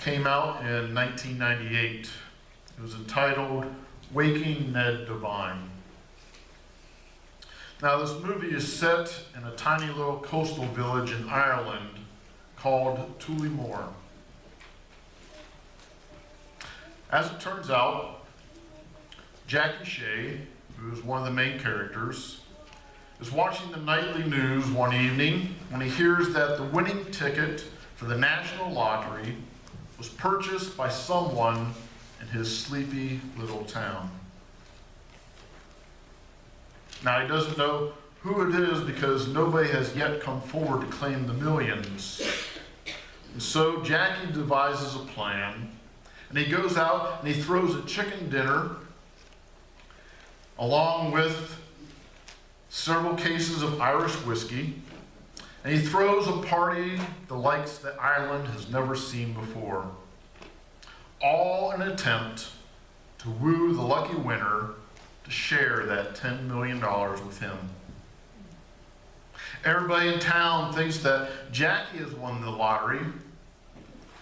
came out in 1998. It was entitled Waking Ned Devine. Now, this movie is set in a tiny little coastal village in Ireland called Tullamore. As it turns out, Jackie Shea, who is one of the main characters, is watching the nightly news one evening when he hears that the winning ticket for the National Lottery was purchased by someone in his sleepy little town. Now, he doesn't know who it is because nobody has yet come forward to claim the millions. And so Jackie devises a plan, and he goes out and he throws a chicken dinner along with several cases of Irish whiskey, and he throws a party the likes that Ireland has never seen before, all in an attempt to woo the lucky winner to share that $10 million with him. Everybody in town thinks that Jackie has won the lottery,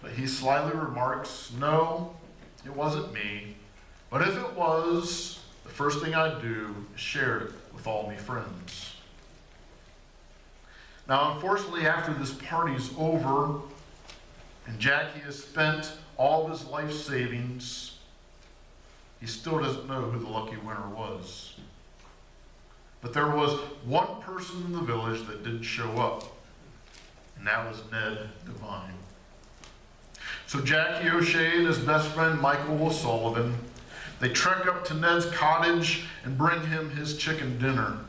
but he slyly remarks, "No, it wasn't me, but if it was, the first thing I'd do is share it with all my friends." Now, unfortunately, after this party's over and Jackie has spent all of his life savings, he still doesn't know who the lucky winner was. But there was one person in the village that did show up, and that was Ned Devine. So Jackie O'Shea and his best friend Michael O'Sullivan, they trek up to Ned's cottage and bring him his chicken dinner.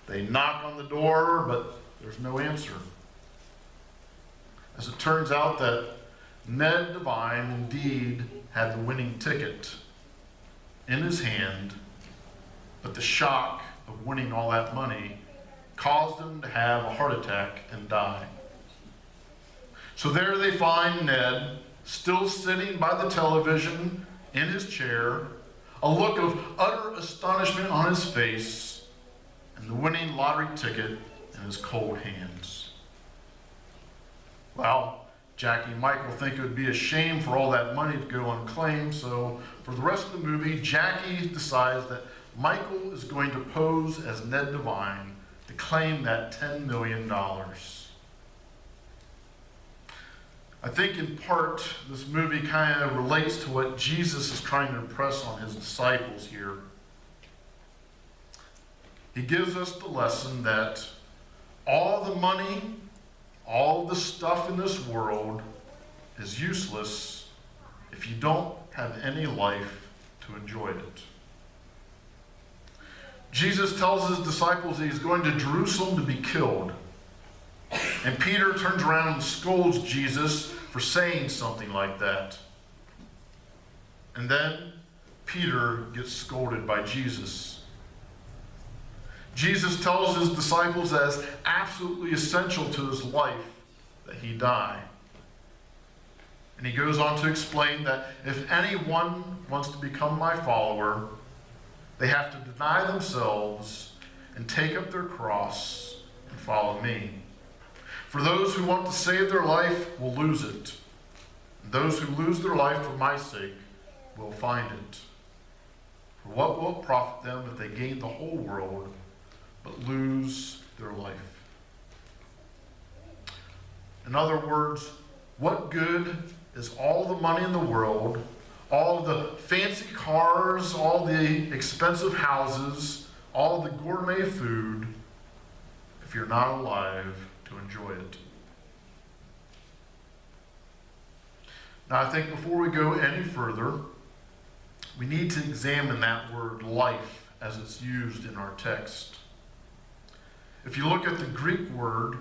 They knock on the door, but there's no answer. As it turns out that Ned Devine indeed had the winning ticket in his hand, but the shock of winning all that money caused him to have a heart attack and die. So there they find Ned, still sitting by the television in his chair, a look of utter astonishment on his face, and the winning lottery ticket in his cold hands. Well, Jackie and Michael think it would be a shame for all that money to go unclaimed, so for the rest of the movie, Jackie decides that Michael is going to pose as Ned Devine to claim that $10 million. I think in part, this movie kind of relates to what Jesus is trying to impress on his disciples here. He gives us the lesson that all the money, all the stuff in this world is useless if you don't have any life to enjoy it. Jesus tells his disciples that he's going to Jerusalem to be killed. And Peter turns around and scolds Jesus for saying something like that. And then Peter gets scolded by Jesus. Jesus tells his disciples that it's absolutely essential to his life that he die. And he goes on to explain that if anyone wants to become my follower, they have to deny themselves and take up their cross and follow me. For those who want to save their life will lose it. And those who lose their life for my sake will find it. For what will it profit them if they gain the whole world but lose their life? In other words, what good is all the money in the world, all the fancy cars, all the expensive houses, all the gourmet food, if you're not alive to enjoy it? Now, I think before we go any further, we need to examine that word life as it's used in our text. If you look at the Greek word,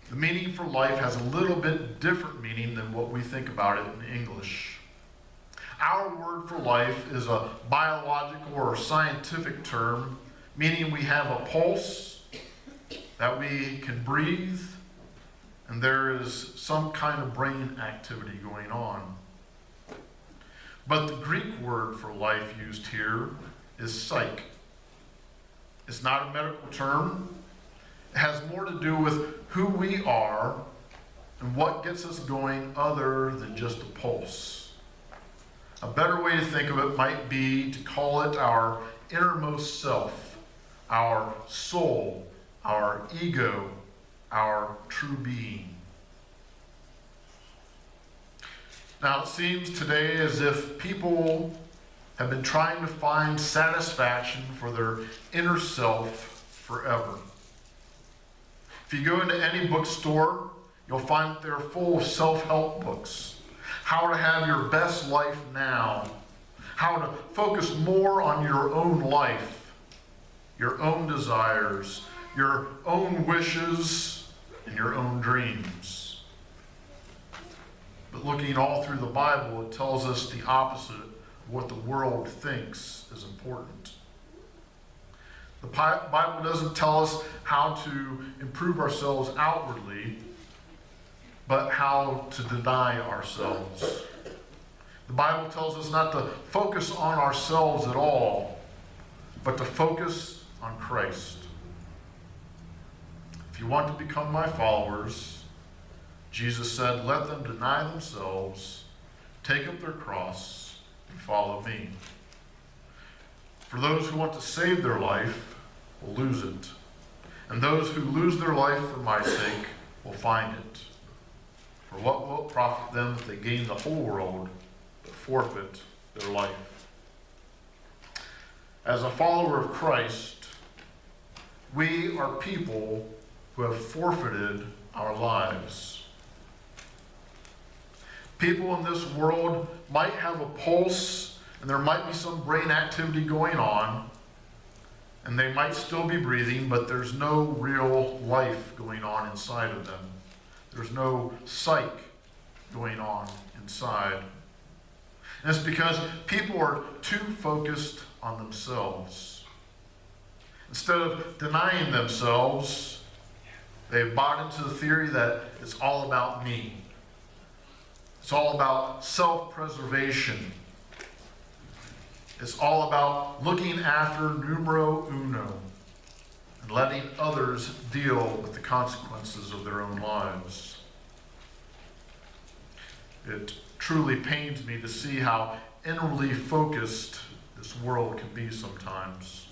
the meaning for life has a little bit different meaning than what we think about it in English. Our word for life is a biological or scientific term, meaning we have a pulse, that we can breathe, and there is some kind of brain activity going on. But the Greek word for life used here is psyche. It's not a medical term. It has more to do with who we are and what gets us going other than just a pulse. A better way to think of it might be to call it our innermost self, our soul, our ego, our true being. Now, it seems today as if people have been trying to find satisfaction for their inner self forever. If you go into any bookstore, you'll find that they're full of self-help books. How to have your best life now. How to focus more on your own life, your own desires, your own wishes, and your own dreams. But looking all through the Bible, it tells us the opposite of what the world thinks is important. The Bible doesn't tell us how to improve ourselves outwardly, but how to deny ourselves. The Bible tells us not to focus on ourselves at all, but to focus on Christ. If you want to become my followers, Jesus said, let them deny themselves, take up their cross, and follow me. For those who want to save their life will lose it, and those who lose their life for my sake will find it. For what will it profit them if they gain the whole world but forfeit their life? As a follower of Christ, we are people who have forfeited our lives. People in this world might have a pulse, and there might be some brain activity going on, and they might still be breathing, but there's no real life going on inside of them. There's no psyche going on inside. And it's because people are too focused on themselves. Instead of denying themselves, they've bought into the theory that it's all about me. It's all about self-preservation. It's all about looking after numero uno and letting others deal with the consequences of their own lives. It truly pains me to see how inwardly focused this world can be sometimes.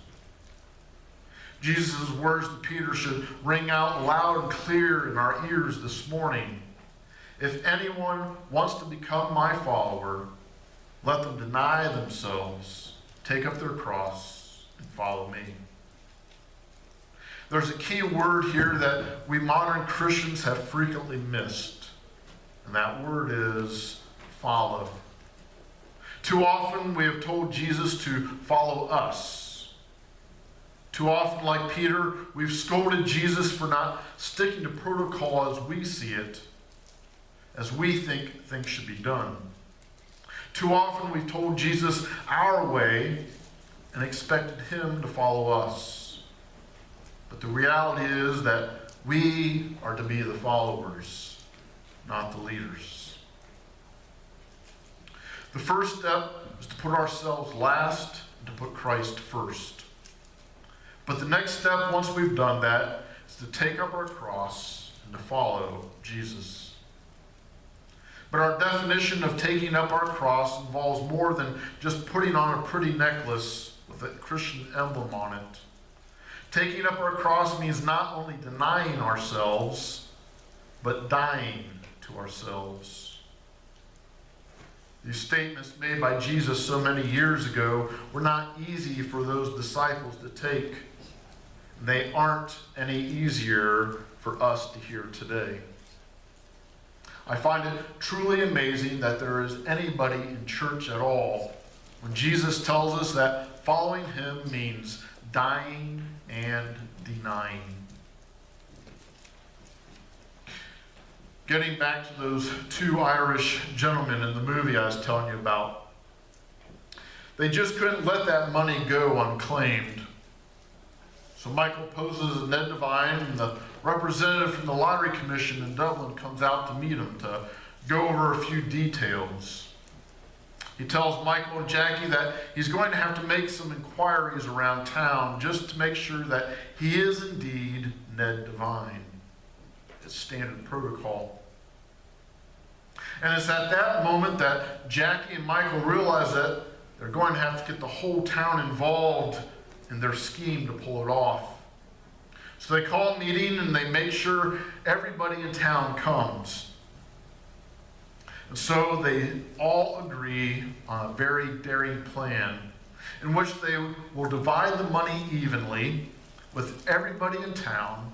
Jesus' words to Peter should ring out loud and clear in our ears this morning. If anyone wants to become my follower, let them deny themselves, take up their cross, and follow me. There's a key word here that we modern Christians have frequently missed, and that word is follow. Too often we have told Jesus to follow us. Too often, like Peter, we've scolded Jesus for not sticking to protocol as we see it, as we think things should be done. Too often we've told Jesus our way and expected him to follow us. But the reality is that we are to be the followers, not the leaders. The first step is to put ourselves last and to put Christ first. But the next step, once we've done that, is to take up our cross and to follow Jesus. But our definition of taking up our cross involves more than just putting on a pretty necklace with a Christian emblem on it. Taking up our cross means not only denying ourselves, but dying to ourselves. These statements made by Jesus so many years ago were not easy for those disciples to take. They aren't any easier for us to hear today. I find it truly amazing that there is anybody in church at all when Jesus tells us that following him means dying and denying. Getting back to those two Irish gentlemen in the movie I was telling you about, they just couldn't let that money go unclaimed. So Michael poses as Ned Devine, and the representative from the Lottery Commission in Dublin comes out to meet him to go over a few details. He tells Michael and Jackie that he's going to have to make some inquiries around town just to make sure that he is indeed Ned Devine. It's standard protocol. And it's at that moment that Jackie and Michael realize that they're going to have to get the whole town involved in their scheme to pull it off. So they call a meeting and they make sure everybody in town comes. And so they all agree on a very daring plan in which they will divide the money evenly with everybody in town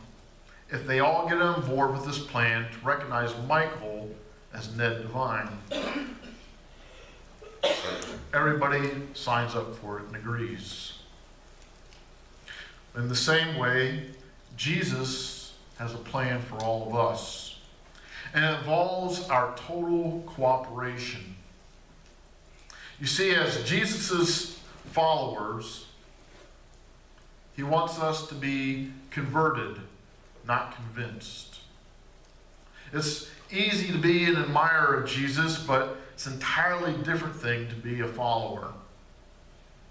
if they all get on board with this plan to recognize Michael as Ned Devine. Everybody signs up for it and agrees. In the same way, Jesus has a plan for all of us, and it involves our total cooperation. You see, as Jesus' followers, he wants us to be converted, not convinced. It's easy to be an admirer of Jesus, but it's an entirely different thing to be a follower.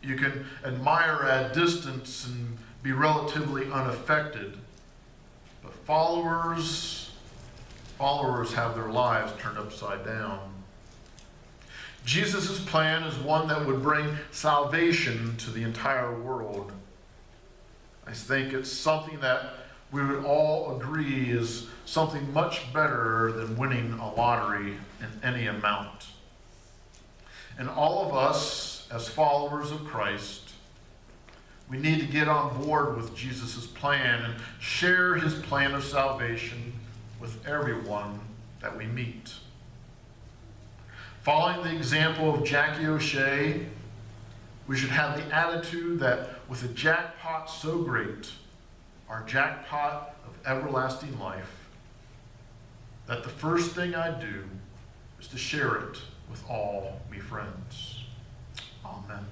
You can admire at distance and be relatively unaffected, but followers have their lives turned upside down. Jesus' plan is one that would bring salvation to the entire world. I think it's something that we would all agree is something much better than winning a lottery in any amount. And all of us, as followers of Christ, we need to get on board with Jesus' plan and share his plan of salvation with everyone that we meet. Following the example of Jackie O'Shea, we should have the attitude that with a jackpot so great, our jackpot of everlasting life, that the first thing I do is to share it with all me friends. Amen.